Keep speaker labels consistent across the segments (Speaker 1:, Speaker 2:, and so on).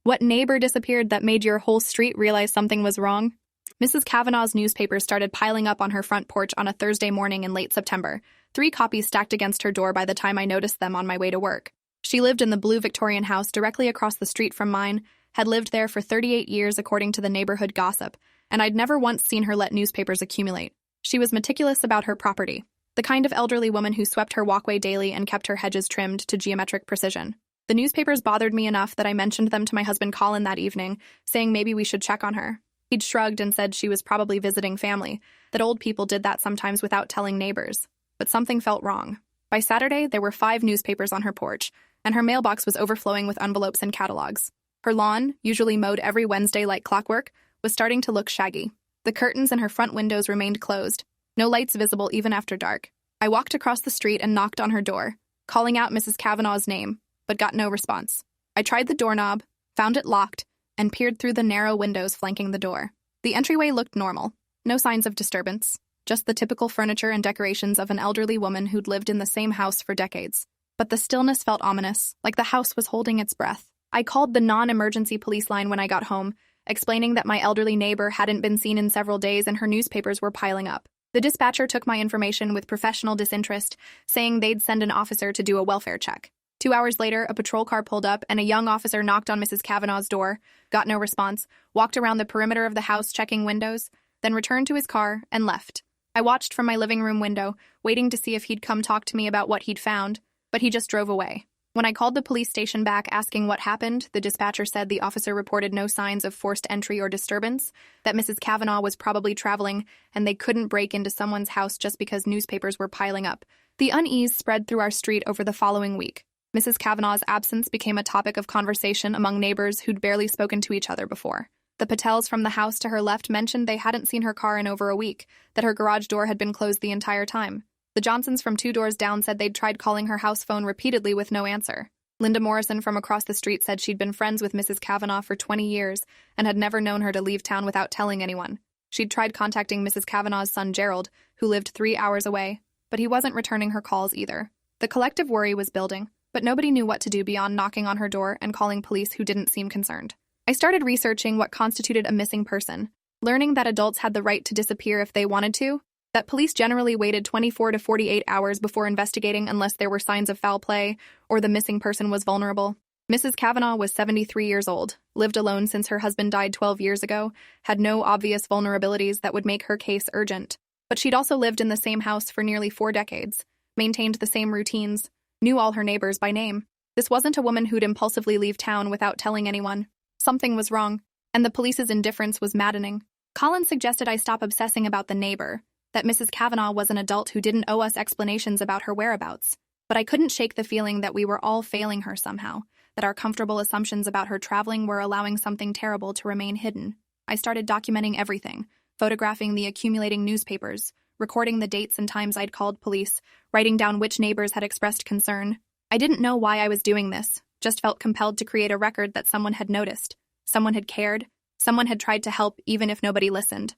Speaker 1: What neighbor disappeared that made your whole street realize something was wrong? Mrs. Kavanaugh's newspapers started piling up on her front porch on a Thursday morning in late September, 3 copies stacked against her door by the time I noticed them on my way to work. She lived in the blue Victorian house directly across the street from mine, had lived there for 38 years according to the neighborhood gossip, and I'd never once seen her let newspapers accumulate. She was meticulous about her property, the kind of elderly woman who swept her walkway daily and kept her hedges trimmed to geometric precision. The newspapers bothered me enough that I mentioned them to my husband Colin that evening, saying maybe we should check on her. He'd shrugged and said she was probably visiting family, that old people did that sometimes without telling neighbors. But something felt wrong. By Saturday, there were 5 newspapers on her porch, and her mailbox was overflowing with envelopes and catalogs. Her lawn, usually mowed every Wednesday like clockwork, was starting to look shaggy. The curtains in her front windows remained closed, no lights visible even after dark. I walked across the street and knocked on her door, calling out Mrs. Kavanaugh's name, but got no response. I tried the doorknob, found it locked, and peered through the narrow windows flanking the door. The entryway looked normal, no signs of disturbance, just the typical furniture and decorations of an elderly woman who'd lived in the same house for decades. But the stillness felt ominous, like the house was holding its breath. I called the non-emergency police line when I got home, explaining that my elderly neighbor hadn't been seen in several days and her newspapers were piling up. The dispatcher took my information with professional disinterest, saying they'd send an officer to do a welfare check. 2 hours later, a patrol car pulled up and a young officer knocked on Mrs. Kavanaugh's door, got no response, walked around the perimeter of the house checking windows, then returned to his car and left. I watched from my living room window, waiting to see if he'd come talk to me about what he'd found, but he just drove away. When I called the police station back asking what happened, the dispatcher said the officer reported no signs of forced entry or disturbance, that Mrs. Kavanaugh was probably traveling, and they couldn't break into someone's house just because newspapers were piling up. The unease spread through our street over the following week. Mrs. Kavanaugh's absence became a topic of conversation among neighbors who'd barely spoken to each other before. The Patels from the house to her left mentioned they hadn't seen her car in over a week, that her garage door had been closed the entire time. The Johnsons from 2 doors down said they'd tried calling her house phone repeatedly with no answer. Linda Morrison from across the street said she'd been friends with Mrs. Kavanaugh for 20 years and had never known her to leave town without telling anyone. She'd tried contacting Mrs. Kavanaugh's son Gerald, who lived 3 hours away, but he wasn't returning her calls either. The collective worry was building, but nobody knew what to do beyond knocking on her door and calling police who didn't seem concerned. I started researching what constituted a missing person, learning that adults had the right to disappear if they wanted to, that police generally waited 24 to 48 hours before investigating unless there were signs of foul play or the missing person was vulnerable. Mrs. Kavanaugh was 73 years old, lived alone since her husband died 12 years ago, had no obvious vulnerabilities that would make her case urgent. But she'd also lived in the same house for nearly 4 decades, maintained the same routines, knew all her neighbors by name. This wasn't a woman who'd impulsively leave town without telling anyone. Something was wrong, and the police's indifference was maddening. Colin suggested I stop obsessing about the neighbor, that Mrs. Kavanaugh was an adult who didn't owe us explanations about her whereabouts. But I couldn't shake the feeling that we were all failing her somehow, that our comfortable assumptions about her traveling were allowing something terrible to remain hidden. I started documenting everything, photographing the accumulating newspapers, recording the dates and times I'd called police, writing down which neighbors had expressed concern. I didn't know why I was doing this, just felt compelled to create a record that someone had noticed, someone had cared, someone had tried to help even if nobody listened.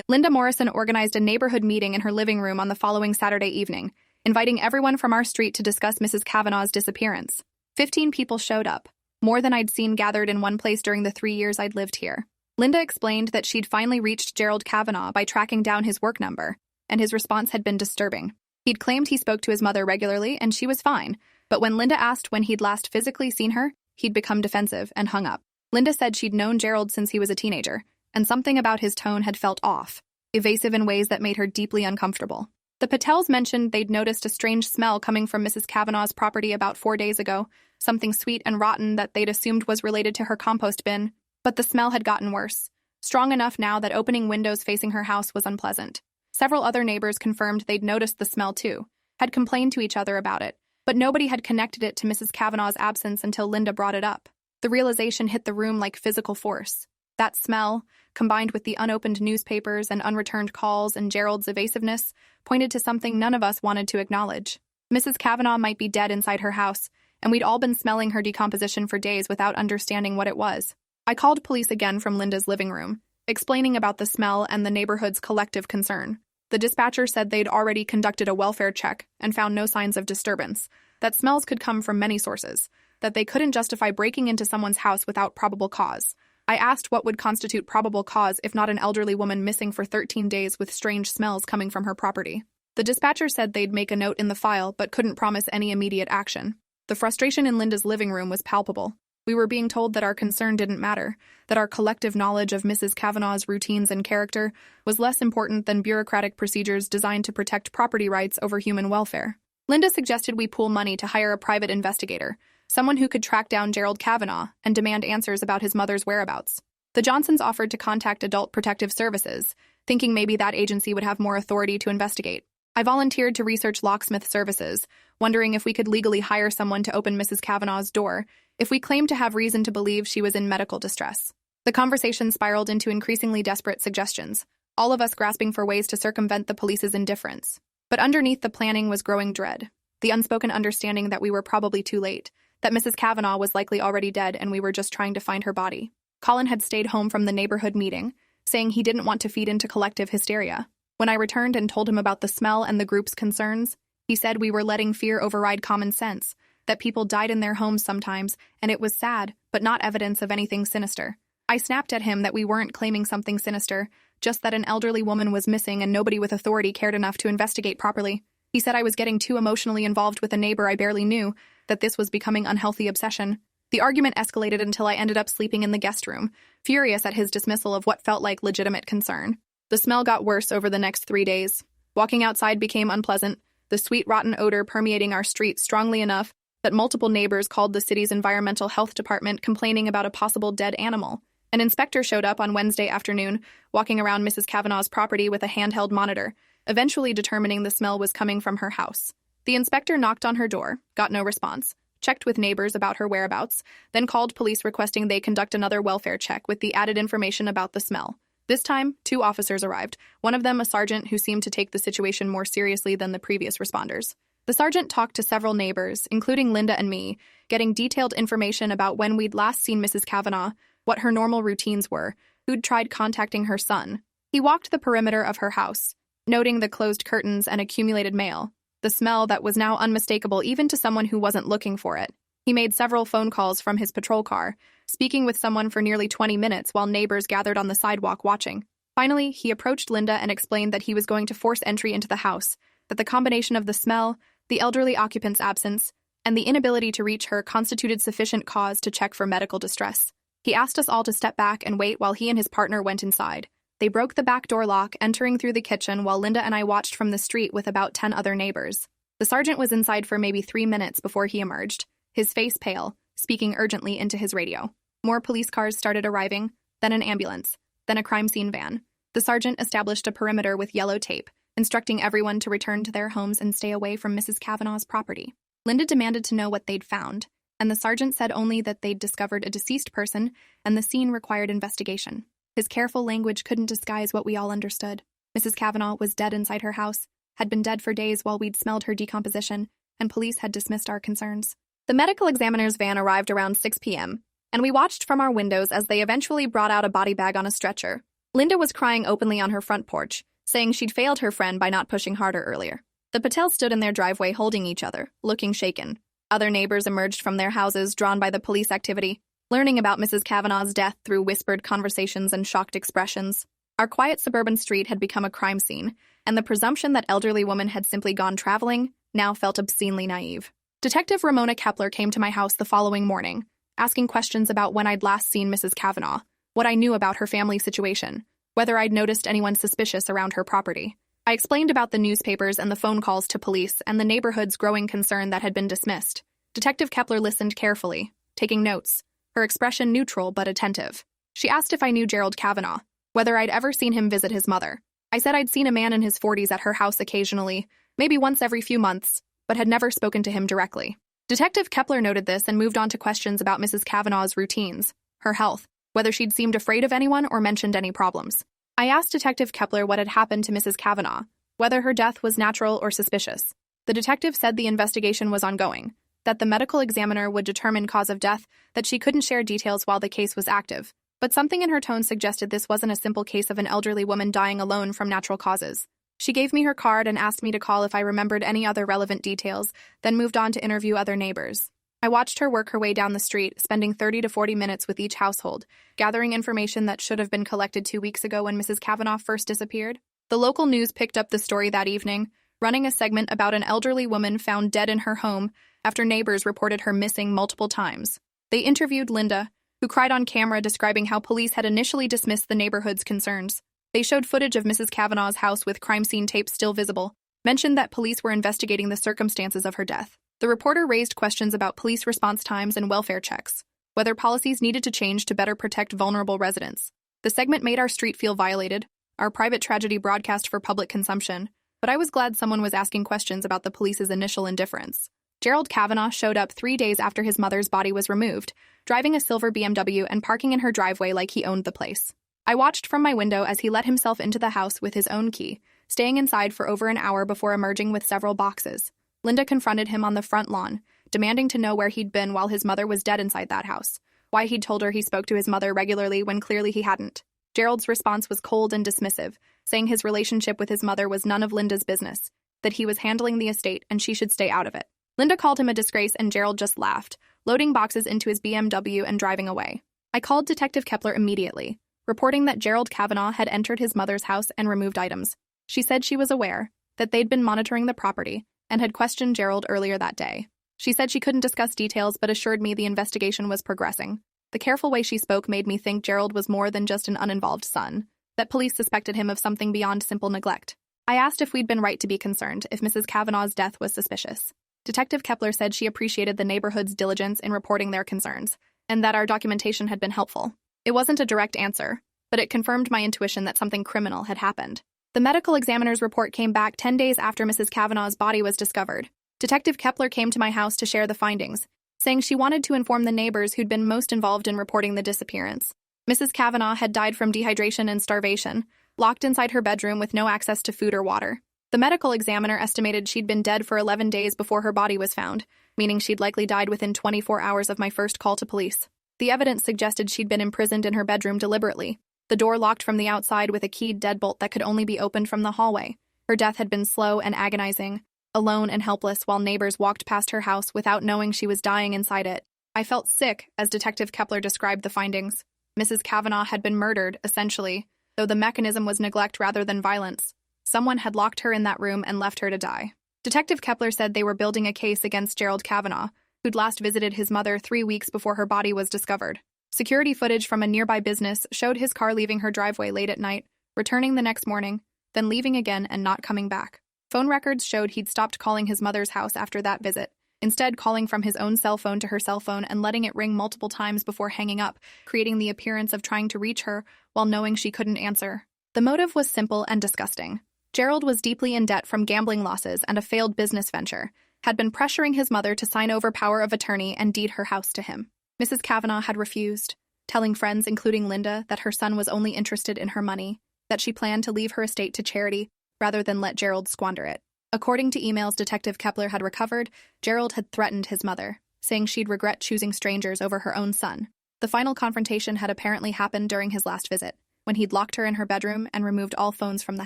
Speaker 1: Linda Morrison organized a neighborhood meeting in her living room on the following Saturday evening, inviting everyone from our street to discuss Mrs. Kavanaugh's disappearance. 15 people showed up, more than I'd seen gathered in one place during the 3 years I'd lived here. Linda explained that she'd finally reached Gerald Kavanaugh by tracking down his work number, and his response had been disturbing. He'd claimed he spoke to his mother regularly, and she was fine, but when Linda asked when he'd last physically seen her, he'd become defensive and hung up. Linda said she'd known Gerald since he was a teenager, and something about his tone had felt off, evasive in ways that made her deeply uncomfortable. The Patels mentioned they'd noticed a strange smell coming from Mrs. Kavanaugh's property about 4 days ago, something sweet and rotten that they'd assumed was related to her compost bin, but the smell had gotten worse, strong enough now that opening windows facing her house was unpleasant. Several other neighbors confirmed they'd noticed the smell too, had complained to each other about it, but nobody had connected it to Mrs. Kavanaugh's absence until Linda brought it up. The realization hit the room like physical force. That smell, combined with the unopened newspapers and unreturned calls and Gerald's evasiveness, pointed to something none of us wanted to acknowledge. Mrs. Kavanaugh might be dead inside her house, and we'd all been smelling her decomposition for days without understanding what it was. I called police again from Linda's living room, explaining about the smell and the neighborhood's collective concern. The dispatcher said they'd already conducted a welfare check and found no signs of disturbance, that smells could come from many sources, that they couldn't justify breaking into someone's house without probable cause. I asked what would constitute probable cause if not an elderly woman missing for 13 days with strange smells coming from her property. The dispatcher said they'd make a note in the file but couldn't promise any immediate action. The frustration in Linda's living room was palpable. We were being told that our concern didn't matter, that our collective knowledge of Mrs. Kavanaugh's routines and character was less important than bureaucratic procedures designed to protect property rights over human welfare. Linda suggested we pool money to hire a private investigator, someone who could track down Gerald Kavanaugh and demand answers about his mother's whereabouts. The Johnsons offered to contact Adult Protective Services, thinking maybe that agency would have more authority to investigate. I volunteered to research locksmith services, wondering if we could legally hire someone to open Mrs. Kavanaugh's door if we claimed to have reason to believe she was in medical distress. The conversation spiraled into increasingly desperate suggestions, all of us grasping for ways to circumvent the police's indifference. But underneath the planning was growing dread, the unspoken understanding that we were probably too late, that Mrs. Kavanaugh was likely already dead and we were just trying to find her body. Colin had stayed home from the neighborhood meeting, saying he didn't want to feed into collective hysteria. When I returned and told him about the smell and the group's concerns, he said we were letting fear override common sense, that people died in their homes sometimes, and it was sad, but not evidence of anything sinister. I snapped at him that we weren't claiming something sinister, just that an elderly woman was missing and nobody with authority cared enough to investigate properly. He said I was getting too emotionally involved with a neighbor I barely knew, that this was becoming unhealthy obsession. The argument escalated until I ended up sleeping in the guest room, furious at his dismissal of what felt like legitimate concern. The smell got worse over the next 3 days. Walking outside became unpleasant, the sweet rotten odor permeating our street strongly enough that multiple neighbors called the city's environmental health department complaining about a possible dead animal. An inspector showed up on Wednesday afternoon, walking around Mrs. Kavanaugh's property with a handheld monitor, eventually determining the smell was coming from her house. The inspector knocked on her door, got no response, checked with neighbors about her whereabouts, then called police requesting they conduct another welfare check with the added information about the smell. This time, 2 officers arrived, one of them a sergeant who seemed to take the situation more seriously than the previous responders. The sergeant talked to several neighbors, including Linda and me, getting detailed information about when we'd last seen Mrs. Kavanaugh, what her normal routines were, who'd tried contacting her son. He walked the perimeter of her house, noting the closed curtains and accumulated mail, the smell that was now unmistakable even to someone who wasn't looking for it. He made several phone calls from his patrol car, speaking with someone for nearly 20 minutes while neighbors gathered on the sidewalk watching. Finally, he approached Linda and explained that he was going to force entry into the house, that the combination of the smell, the elderly occupant's absence, and the inability to reach her constituted sufficient cause to check for medical distress. He asked us all to step back and wait while he and his partner went inside. They broke the back door lock, entering through the kitchen while Linda and I watched from the street with about 10 other neighbors. The sergeant was inside for maybe 3 minutes before he emerged, his face pale, speaking urgently into his radio. More police cars started arriving, then an ambulance, then a crime scene van. The sergeant established a perimeter with yellow tape, instructing everyone to return to their homes and stay away from Mrs. Kavanaugh's property. Linda demanded to know what they'd found, and the sergeant said only that they'd discovered a deceased person and the scene required investigation. His careful language couldn't disguise what we all understood. Mrs. Kavanaugh was dead inside her house, had been dead for days while we'd smelled her decomposition, and police had dismissed our concerns. The medical examiner's van arrived around 6 p.m., and we watched from our windows as they eventually brought out a body bag on a stretcher. Linda was crying openly on her front porch, saying she'd failed her friend by not pushing harder earlier. The Patels stood in their driveway holding each other, looking shaken. Other neighbors emerged from their houses, drawn by the police activity, learning about Mrs. Kavanaugh's death through whispered conversations and shocked expressions. Our quiet suburban street had become a crime scene, and the presumption that elderly woman had simply gone traveling now felt obscenely naive. Detective Ramona Kepler came to my house the following morning, asking questions about when I'd last seen Mrs. Kavanaugh, what I knew about her family situation, whether I'd noticed anyone suspicious around her property. I explained about the newspapers and the phone calls to police and the neighborhood's growing concern that had been dismissed. Detective Kepler listened carefully, taking notes, her expression neutral but attentive. She asked if I knew Gerald Kavanaugh, whether I'd ever seen him visit his mother. I said I'd seen a man in his 40s at her house occasionally, maybe once every few months, but had never spoken to him directly. Detective Kepler noted this and moved on to questions about Mrs. Kavanaugh's routines, her health, whether she'd seemed afraid of anyone or mentioned any problems. I asked Detective Kepler what had happened to Mrs. Kavanaugh, whether her death was natural or suspicious. The detective said the investigation was ongoing, that the medical examiner would determine cause of death, that she couldn't share details while the case was active. But something in her tone suggested this wasn't a simple case of an elderly woman dying alone from natural causes. She gave me her card and asked me to call if I remembered any other relevant details, then moved on to interview other neighbors. I watched her work her way down the street, spending 30 to 40 minutes with each household, gathering information that should have been collected 2 weeks ago when Mrs. Kavanaugh first disappeared. The local news picked up the story that evening, running a segment about an elderly woman found dead in her home after neighbors reported her missing multiple times. They interviewed Linda, who cried on camera describing how police had initially dismissed the neighborhood's concerns. They showed footage of Mrs. Kavanaugh's house with crime scene tapes still visible, mentioned that police were investigating the circumstances of her death. The reporter raised questions about police response times and welfare checks, whether policies needed to change to better protect vulnerable residents. The segment made our street feel violated, our private tragedy broadcast for public consumption, but I was glad someone was asking questions about the police's initial indifference. Gerald Kavanaugh showed up 3 days after his mother's body was removed, driving a silver BMW and parking in her driveway like he owned the place. I watched from my window as he let himself into the house with his own key, staying inside for over an hour before emerging with several boxes. Linda confronted him on the front lawn, demanding to know where he'd been while his mother was dead inside that house, why he'd told her he spoke to his mother regularly when clearly he hadn't. Gerald's response was cold and dismissive, saying his relationship with his mother was none of Linda's business, that he was handling the estate and she should stay out of it. Linda called him a disgrace and Gerald just laughed, loading boxes into his BMW and driving away. I called Detective Kepler immediately, reporting that Gerald Kavanaugh had entered his mother's house and removed items. She said she was aware that they'd been monitoring the property and had questioned Gerald earlier that day. She said she couldn't discuss details but assured me the investigation was progressing. The careful way she spoke made me think Gerald was more than just an uninvolved son, that police suspected him of something beyond simple neglect. I asked if we'd been right to be concerned, if Mrs. Kavanaugh's death was suspicious. Detective Kepler said she appreciated the neighborhood's diligence in reporting their concerns, and that our documentation had been helpful. It wasn't a direct answer, but it confirmed my intuition that something criminal had happened. The medical examiner's report came back 10 days after Mrs. Kavanaugh's body was discovered. Detective Kepler came to my house to share the findings, saying she wanted to inform the neighbors who'd been most involved in reporting the disappearance. Mrs. Kavanaugh had died from dehydration and starvation, locked inside her bedroom with no access to food or water. The medical examiner estimated she'd been dead for 11 days before her body was found, meaning she'd likely died within 24 hours of my first call to police. The evidence suggested she'd been imprisoned in her bedroom deliberately, the door locked from the outside with a keyed deadbolt that could only be opened from the hallway. Her death had been slow and agonizing, alone and helpless while neighbors walked past her house without knowing she was dying inside it. I felt sick as Detective Kepler described the findings. Mrs. Kavanaugh had been murdered, essentially, though the mechanism was neglect rather than violence. Someone had locked her in that room and left her to die. Detective Kepler said they were building a case against Gerald Kavanaugh, who'd last visited his mother 3 weeks before her body was discovered. Security footage from a nearby business showed his car leaving her driveway late at night, returning the next morning, then leaving again and not coming back. Phone records showed he'd stopped calling his mother's house after that visit, instead calling from his own cell phone to her cell phone and letting it ring multiple times before hanging up, creating the appearance of trying to reach her while knowing she couldn't answer. The motive was simple and disgusting. Gerald was deeply in debt from gambling losses and a failed business venture, had been pressuring his mother to sign over power of attorney and deed her house to him. Mrs. Kavanaugh had refused, telling friends, including Linda, that her son was only interested in her money, that she planned to leave her estate to charity rather than let Gerald squander it. According to emails Detective Kepler had recovered, Gerald had threatened his mother, saying she'd regret choosing strangers over her own son. The final confrontation had apparently happened during his last visit, when he'd locked her in her bedroom and removed all phones from the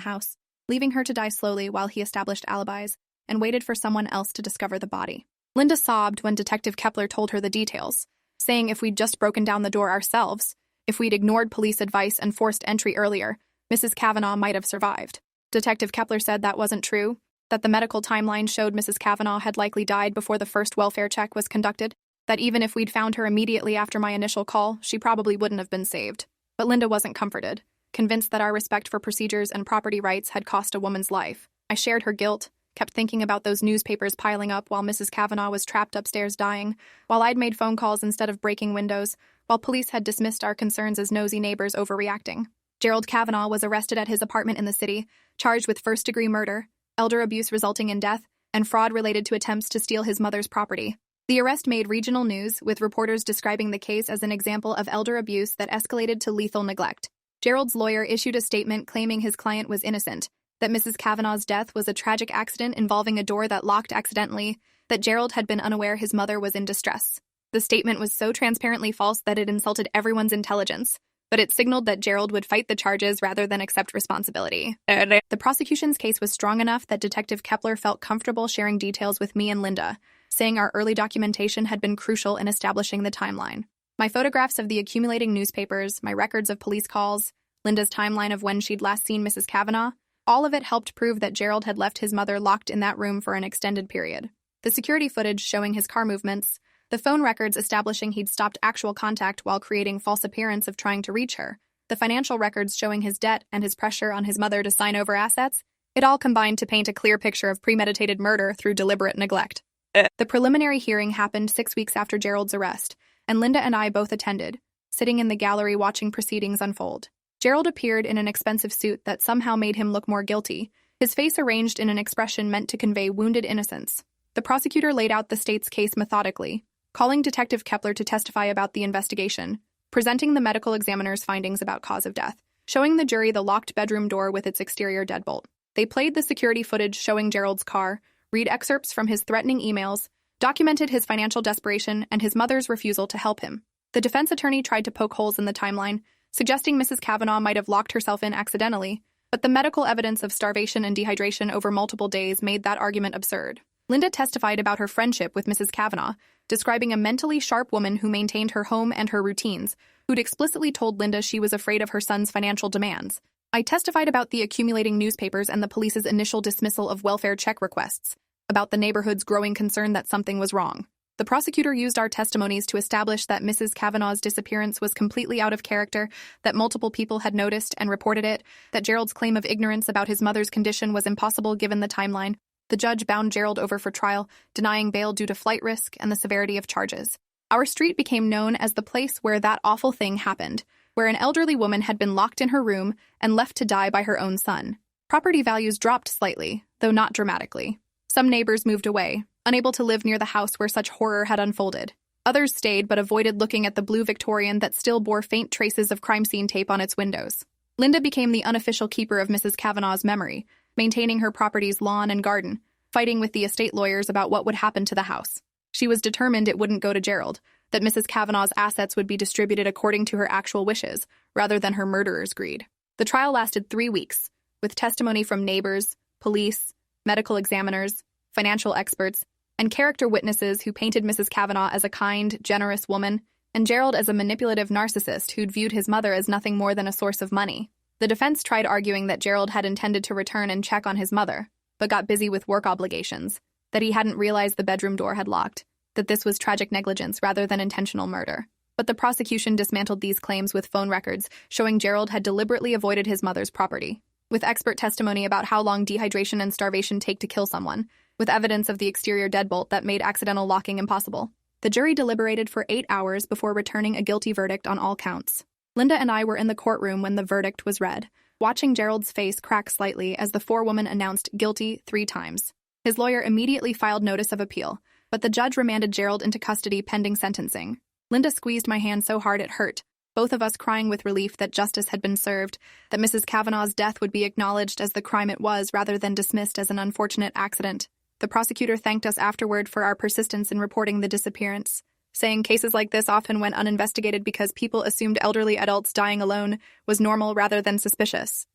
Speaker 1: house, leaving her to die slowly while he established alibis and waited for someone else to discover the body. Linda sobbed when Detective Kepler told her the details, saying if we'd just broken down the door ourselves, if we'd ignored police advice and forced entry earlier, Mrs. Kavanaugh might have survived. Detective Kepler said that wasn't true, that the medical timeline showed Mrs. Kavanaugh had likely died before the first welfare check was conducted, that even if we'd found her immediately after my initial call, she probably wouldn't have been saved. But Linda wasn't comforted, convinced that our respect for procedures and property rights had cost a woman's life. I shared her guilt, kept thinking about those newspapers piling up while Mrs. Kavanaugh was trapped upstairs dying, while I'd made phone calls instead of breaking windows, while police had dismissed our concerns as nosy neighbors overreacting. Gerald Kavanaugh was arrested at his apartment in the city, charged with first-degree murder, elder abuse resulting in death, and fraud related to attempts to steal his mother's property. The arrest made regional news, with reporters describing the case as an example of elder abuse that escalated to lethal neglect. Gerald's lawyer issued a statement claiming his client was innocent, that Mrs. Kavanaugh's death was a tragic accident involving a door that locked accidentally, that Gerald had been unaware his mother was in distress. The statement was so transparently false that it insulted everyone's intelligence, but it signaled that Gerald would fight the charges rather than accept responsibility. The prosecution's case was strong enough that Detective Kepler felt comfortable sharing details with me and Linda, saying our early documentation had been crucial in establishing the timeline. My photographs of the accumulating newspapers, my records of police calls, Linda's timeline of when she'd last seen Mrs. Kavanaugh, all of it helped prove that Gerald had left his mother locked in that room for an extended period. The security footage showing his car movements, the phone records establishing he'd stopped actual contact while creating false appearance of trying to reach her, the financial records showing his debt and his pressure on his mother to sign over assets, it all combined to paint a clear picture of premeditated murder through deliberate neglect. The preliminary hearing happened 6 weeks after Gerald's arrest, and Linda and I both attended, sitting in the gallery watching proceedings unfold. Gerald appeared in an expensive suit that somehow made him look more guilty, his face arranged in an expression meant to convey wounded innocence. The prosecutor laid out the state's case methodically, calling Detective Kepler to testify about the investigation, presenting the medical examiner's findings about cause of death, showing the jury the locked bedroom door with its exterior deadbolt. They played the security footage showing Gerald's car, read excerpts from his threatening emails, documented his financial desperation and his mother's refusal to help him. The defense attorney tried to poke holes in the timeline, suggesting Mrs. Kavanaugh might have locked herself in accidentally, but the medical evidence of starvation and dehydration over multiple days made that argument absurd. Linda testified about her friendship with Mrs. Kavanaugh, describing a mentally sharp woman who maintained her home and her routines, who'd explicitly told Linda she was afraid of her son's financial demands. I testified about the accumulating newspapers and the police's initial dismissal of welfare check requests, about the neighborhood's growing concern that something was wrong. The prosecutor used our testimonies to establish that Mrs. Kavanaugh's disappearance was completely out of character, that multiple people had noticed and reported it, that Gerald's claim of ignorance about his mother's condition was impossible given the timeline. The judge bound Gerald over for trial, denying bail due to flight risk and the severity of charges. Our street became known as the place where that awful thing happened, where an elderly woman had been locked in her room and left to die by her own son. Property values dropped slightly, though not dramatically. Some neighbors moved away, unable to live near the house where such horror had unfolded. Others stayed but avoided looking at the blue Victorian that still bore faint traces of crime scene tape on its windows. Linda became the unofficial keeper of Mrs. Kavanaugh's memory, maintaining her property's lawn and garden, fighting with the estate lawyers about what would happen to the house. She was determined it wouldn't go to Gerald, that Mrs. Kavanaugh's assets would be distributed according to her actual wishes, rather than her murderer's greed. The trial lasted 3 weeks, with testimony from neighbors, police, medical examiners, financial experts, and character witnesses who painted Mrs. Kavanaugh as a kind, generous woman, and Gerald as a manipulative narcissist who'd viewed his mother as nothing more than a source of money. The defense tried arguing that Gerald had intended to return and check on his mother, but got busy with work obligations, that he hadn't realized the bedroom door had locked, that this was tragic negligence rather than intentional murder. But the prosecution dismantled these claims with phone records showing Gerald had deliberately avoided his mother's property, with expert testimony about how long dehydration and starvation take to kill someone, with evidence of the exterior deadbolt that made accidental locking impossible. The jury deliberated for 8 hours before returning a guilty verdict on all counts. Linda and I were in the courtroom when the verdict was read, watching Gerald's face crack slightly as the forewoman announced guilty 3 times. His lawyer immediately filed notice of appeal, but the judge remanded Gerald into custody pending sentencing. Linda squeezed my hand so hard it hurt, both of us crying with relief that justice had been served, that Mrs. Kavanaugh's death would be acknowledged as the crime it was rather than dismissed as an unfortunate accident. The prosecutor thanked us afterward for our persistence in reporting the disappearance, saying cases like this often went uninvestigated because people assumed elderly adults dying alone was normal rather than suspicious.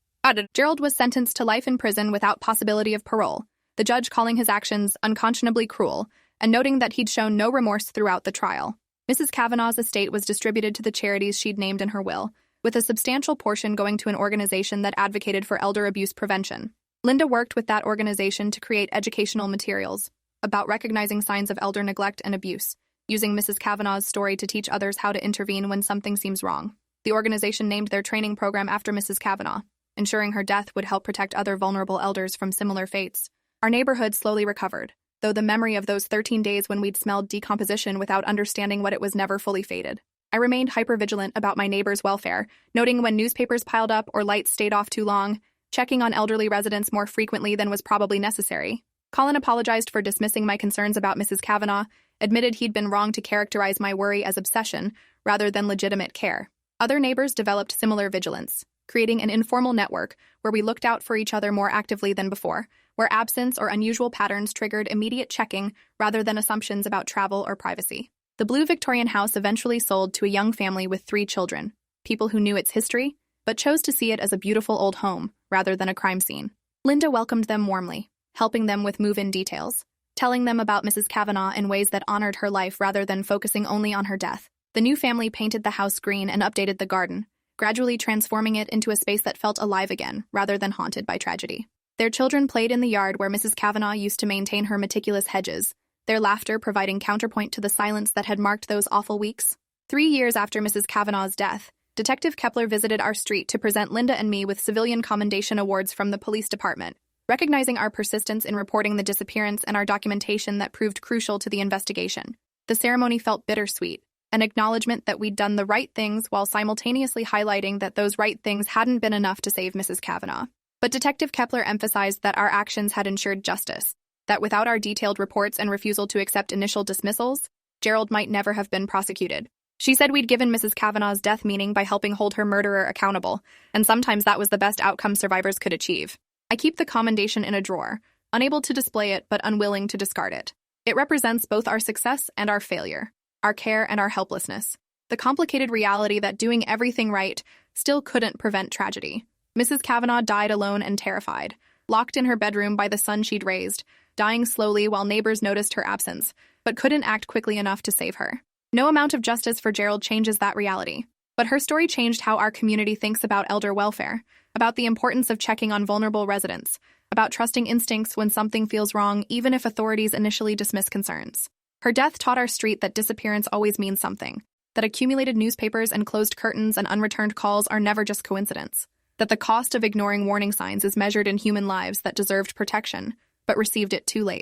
Speaker 1: Gerald was sentenced to life in prison without possibility of parole, the judge calling his actions unconscionably cruel and noting that he'd shown no remorse throughout the trial. Mrs. Kavanaugh's estate was distributed to the charities she'd named in her will, with a substantial portion going to an organization that advocated for elder abuse prevention. Linda worked with that organization to create educational materials about recognizing signs of elder neglect and abuse, using Mrs. Kavanaugh's story to teach others how to intervene when something seems wrong. The organization named their training program after Mrs. Kavanaugh, ensuring her death would help protect other vulnerable elders from similar fates. Our neighborhood slowly recovered, though the memory of those 13 days when we'd smelled decomposition without understanding what it was never fully faded. I remained hypervigilant about my neighbors' welfare, noting when newspapers piled up or lights stayed off too long, checking on elderly residents more frequently than was probably necessary. Colin apologized for dismissing my concerns about Mrs. Kavanaugh, admitted he'd been wrong to characterize my worry as obsession rather than legitimate care. Other neighbors developed similar vigilance, creating an informal network where we looked out for each other more actively than before, where absence or unusual patterns triggered immediate checking rather than assumptions about travel or privacy. The blue Victorian house eventually sold to a young family with 3 children, people who knew its history, but chose to see it as a beautiful old home rather than a crime scene. Linda welcomed them warmly, helping them with move-in details, telling them about Mrs. Kavanaugh in ways that honored her life rather than focusing only on her death. The new family painted the house green and updated the garden, gradually transforming it into a space that felt alive again, rather than haunted by tragedy. Their children played in the yard where Mrs. Kavanaugh used to maintain her meticulous hedges, their laughter providing counterpoint to the silence that had marked those awful weeks. 3 years after Mrs. Kavanaugh's death, Detective Kepler visited our street to present Linda and me with civilian commendation awards from the police department, recognizing our persistence in reporting the disappearance and our documentation that proved crucial to the investigation. The ceremony felt bittersweet, an acknowledgement that we'd done the right things while simultaneously highlighting that those right things hadn't been enough to save Mrs. Kavanaugh. But Detective Kepler emphasized that our actions had ensured justice, that without our detailed reports and refusal to accept initial dismissals, Gerald might never have been prosecuted. She said we'd given Mrs. Kavanaugh's death meaning by helping hold her murderer accountable, and sometimes that was the best outcome survivors could achieve. I keep the commendation in a drawer, unable to display it but unwilling to discard it. It represents both our success and our failure, our care and our helplessness, the complicated reality that doing everything right still couldn't prevent tragedy. Mrs. Kavanaugh died alone and terrified, locked in her bedroom by the son she'd raised, dying slowly while neighbors noticed her absence, but couldn't act quickly enough to save her. No amount of justice for Gerald changes that reality, but her story changed how our community thinks about elder welfare, about the importance of checking on vulnerable residents, about trusting instincts when something feels wrong even if authorities initially dismiss concerns. Her death taught our street that disappearance always means something, that accumulated newspapers and closed curtains and unreturned calls are never just coincidence, that the cost of ignoring warning signs is measured in human lives that deserved protection, but received it too late.